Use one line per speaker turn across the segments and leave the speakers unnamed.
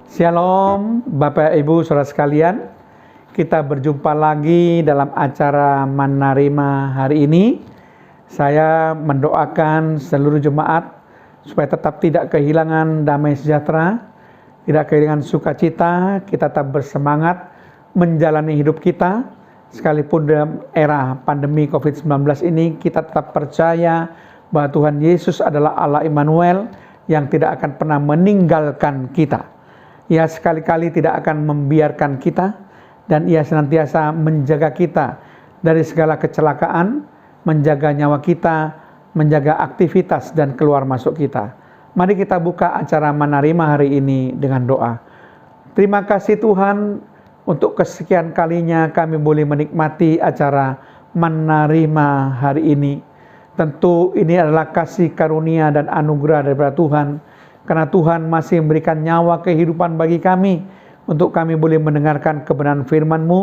Shalom Bapak Ibu Saudara sekalian, kita berjumpa lagi dalam acara Menerima hari ini. Saya mendoakan seluruh jemaat supaya tetap tidak kehilangan damai sejahtera, tidak kehilangan sukacita, kita tetap bersemangat menjalani hidup kita. Sekalipun dalam era pandemi COVID-19 ini, kita tetap percaya bahwa Tuhan Yesus adalah Allah Immanuel yang tidak akan pernah meninggalkan kita. Ia sekali-kali tidak akan membiarkan kita, dan Ia senantiasa menjaga kita dari segala kecelakaan, menjaga nyawa kita, menjaga aktivitas dan keluar masuk kita. Mari kita buka acara Menerima hari ini dengan doa. Terima kasih Tuhan, untuk kesekian kalinya kami boleh menikmati acara Menerima hari ini. Tentu ini adalah kasih karunia dan anugerah daripada Tuhan, karena Tuhan masih memberikan nyawa kehidupan bagi kami, untuk kami boleh mendengarkan kebenaran firman-Mu,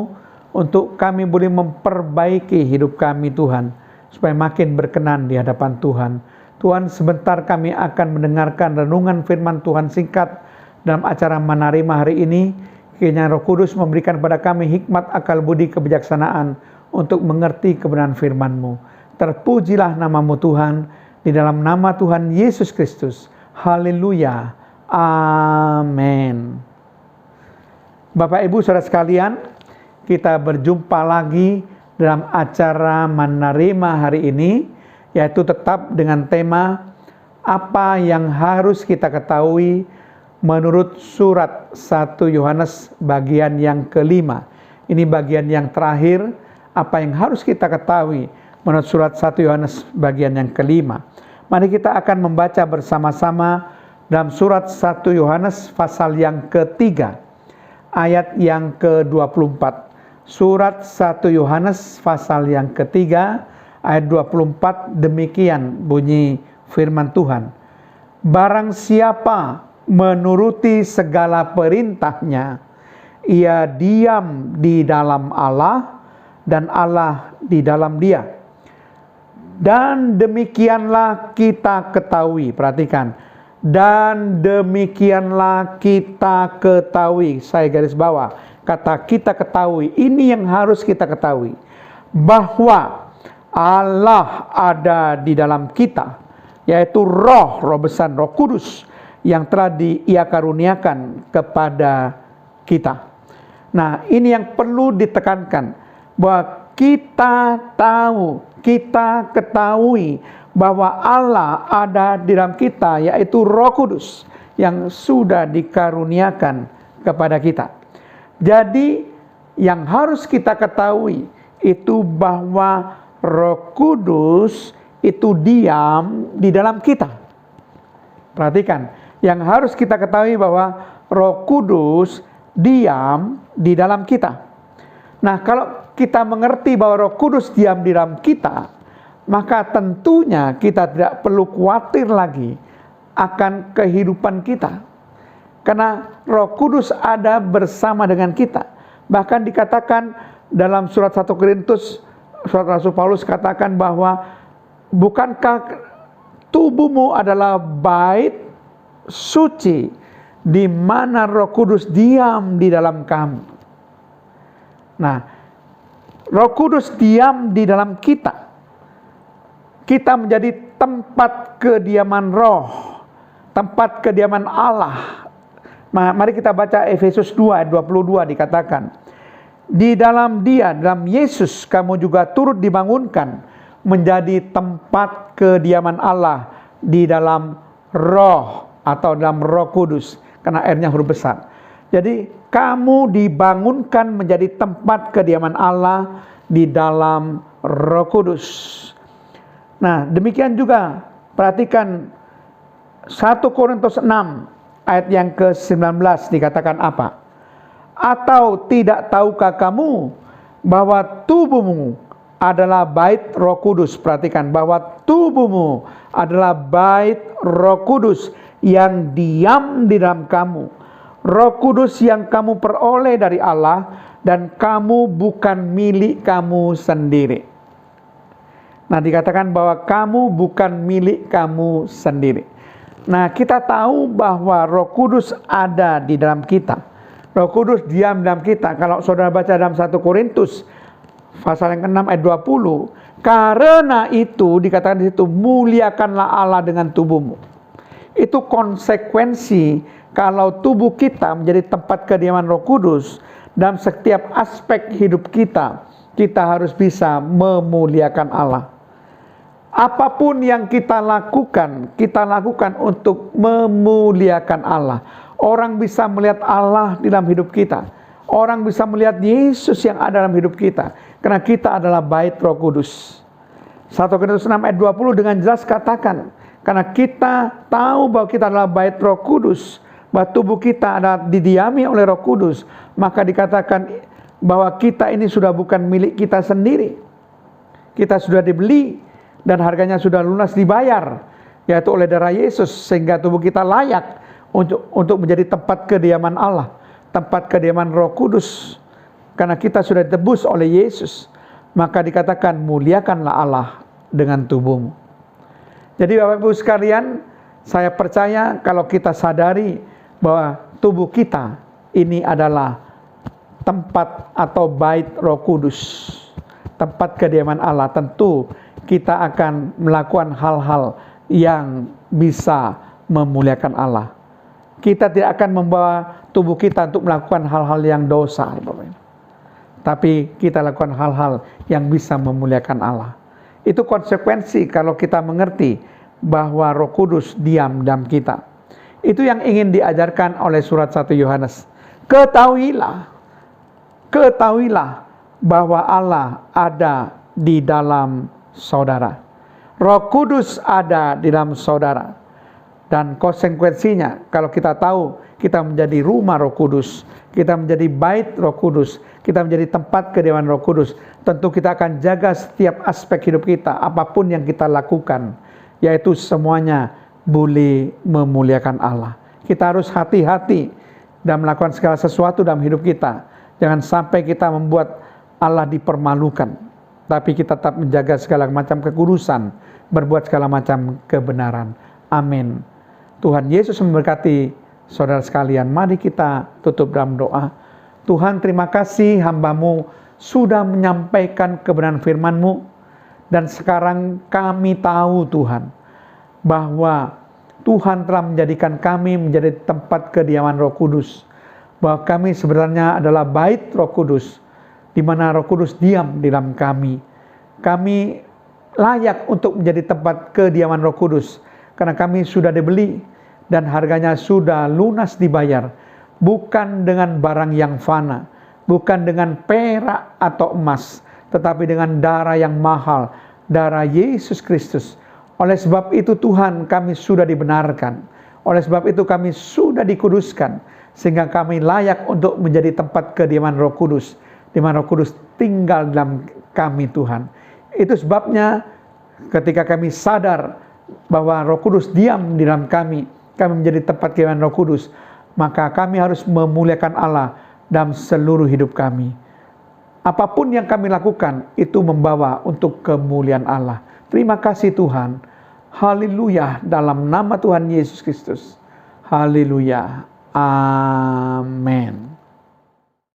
untuk kami boleh memperbaiki hidup kami Tuhan, supaya makin berkenan di hadapan Tuhan. Tuhan, sebentar kami akan mendengarkan renungan firman Tuhan singkat dalam acara Menerima hari ini. Kiranya Roh Kudus memberikan kepada kami hikmat, akal budi, kebijaksanaan untuk mengerti kebenaran firman-Mu. Terpujilah nama-Mu Tuhan, di dalam nama Tuhan Yesus Kristus. Haleluya. Amin. Bapak Ibu Saudara sekalian, kita berjumpa lagi dalam acara Menerima hari ini, yaitu tetap dengan tema apa yang harus kita ketahui menurut surat 1 Yohanes bagian yang kelima. Ini bagian yang terakhir, apa yang harus kita ketahui menurut surat 1 Yohanes bagian yang kelima. Mari kita akan membaca bersama-sama dalam surat 1 Yohanes pasal yang ketiga, ayat yang ke-24. Surat 1 Yohanes pasal yang ketiga, ayat 24, demikian bunyi firman Tuhan. Barang siapa menuruti segala perintahnya, ia diam di dalam Allah dan Allah di dalam dia. Dan demikianlah kita ketahui, perhatikan, dan demikianlah kita ketahui, saya garis bawah, kata kita ketahui, ini yang harus kita ketahui, bahwa Allah ada di dalam kita, yaitu roh besar, Roh Kudus, yang telah Ia karuniakan kepada kita. Nah, ini yang perlu ditekankan, bahwa kita tahu, kita ketahui bahwa Allah ada di dalam kita, yaitu Roh Kudus yang sudah dikaruniakan kepada kita. Jadi yang harus kita ketahui itu bahwa Roh Kudus itu diam di dalam kita. Perhatikan, yang harus kita ketahui bahwa Roh Kudus diam di dalam kita. Nah, kalau kita mengerti bahwa Roh Kudus diam di dalam kita, maka tentunya kita tidak perlu khawatir lagi akan kehidupan kita. Karena Roh Kudus ada bersama dengan kita. Bahkan dikatakan dalam surat 1 Korintus, surat Rasul Paulus katakan bahwa bukankah tubuhmu adalah bait suci di mana Roh Kudus diam di dalam kamu. Nah, Roh Kudus diam di dalam kita. Kita menjadi tempat kediaman Roh, tempat kediaman Allah. Mari kita baca Efesus 2 ayat 22, dikatakan, di dalam Dia, dalam Yesus, kamu juga turut dibangunkan menjadi tempat kediaman Allah di dalam Roh atau dalam Roh Kudus, karena R-nya huruf besar. Jadi kamu dibangunkan menjadi tempat kediaman Allah di dalam Roh Kudus. Nah, demikian juga perhatikan 1 Korintus 6 ayat yang ke-19, dikatakan apa? Atau tidak tahukah kamu bahwa tubuhmu adalah bait Roh Kudus? Perhatikan, bahwa tubuhmu adalah bait Roh Kudus yang diam di dalam kamu. Roh Kudus yang kamu peroleh dari Allah, dan kamu bukan milik kamu sendiri. Nah, dikatakan bahwa kamu bukan milik kamu sendiri. Nah, kita tahu bahwa Roh Kudus ada di dalam kita. Roh Kudus diam dalam kita. Kalau saudara baca dalam 1 Korintus pasal yang ke-6 ayat 20, karena itu dikatakan di situ, muliakanlah Allah dengan tubuhmu. Itu konsekuensi kalau tubuh kita menjadi tempat kediaman Roh Kudus. Dalam setiap aspek hidup kita, kita harus bisa memuliakan Allah. Apapun yang kita lakukan untuk memuliakan Allah. Orang bisa melihat Allah di dalam hidup kita. Orang bisa melihat Yesus yang ada dalam hidup kita. Karena kita adalah bait Roh Kudus. 1 Korintus 6 ayat 20 dengan jelas katakan, karena kita tahu bahwa kita adalah bait Roh Kudus, bahwa tubuh kita adalah didiami oleh Roh Kudus, maka dikatakan bahwa kita ini sudah bukan milik kita sendiri. Kita sudah dibeli dan harganya sudah lunas dibayar, yaitu oleh darah Yesus, sehingga tubuh kita layak untuk menjadi tempat kediaman Allah, tempat kediaman Roh Kudus. Karena kita sudah ditebus oleh Yesus, maka dikatakan muliakanlah Allah dengan tubuhmu. Jadi Bapak Ibu sekalian, saya percaya kalau kita sadari bahwa tubuh kita ini adalah tempat atau bait Roh Kudus, tempat kediaman Allah, tentu kita akan melakukan hal-hal yang bisa memuliakan Allah. Kita tidak akan membawa tubuh kita untuk melakukan hal-hal yang dosa, tapi kita lakukan hal-hal yang bisa memuliakan Allah. Itu konsekuensi kalau kita mengerti bahwa Roh Kudus diam dalam kita. Itu yang ingin diajarkan oleh surat 1 Yohanes. Ketahuilah bahwa Allah ada di dalam saudara. Roh Kudus ada di dalam saudara. Dan konsekuensinya, kalau kita tahu kita menjadi rumah Roh Kudus, kita menjadi bait Roh Kudus, kita menjadi tempat kediaman Roh Kudus, tentu kita akan jaga setiap aspek hidup kita, apapun yang kita lakukan, yaitu semuanya boleh memuliakan Allah. Kita harus hati-hati dalam melakukan segala sesuatu dalam hidup kita. Jangan sampai kita membuat Allah dipermalukan, tapi kita tetap menjaga segala macam kekudusan, berbuat segala macam kebenaran. Amin. Tuhan Yesus memberkati saudara sekalian. Mari kita tutup dalam doa. Tuhan, terima kasih hamba-Mu sudah menyampaikan kebenaran firman-Mu. Dan sekarang kami tahu Tuhan, bahwa Tuhan telah menjadikan kami menjadi tempat kediaman Roh Kudus. Bahwa kami sebenarnya adalah bait Roh Kudus, di mana Roh Kudus diam di dalam kami. Kami layak untuk menjadi tempat kediaman Roh Kudus, karena kami sudah dibeli dan harganya sudah lunas dibayar, bukan dengan barang yang fana, bukan dengan perak atau emas, tetapi dengan darah yang mahal, darah Yesus Kristus. Oleh sebab itu Tuhan, kami sudah dibenarkan. Oleh sebab itu kami sudah dikuduskan, sehingga kami layak untuk menjadi tempat kediaman Roh Kudus, di mana Roh Kudus tinggal dalam kami Tuhan. Itu sebabnya ketika kami sadar bahwa Roh Kudus diam di dalam kami menjadi tempat kediaman Roh Kudus, maka kami harus memuliakan Allah dalam seluruh hidup kami. Apapun yang kami lakukan, itu membawa untuk kemuliaan Allah. Terima kasih Tuhan. Haleluya, dalam nama Tuhan Yesus Kristus. Haleluya. Amin.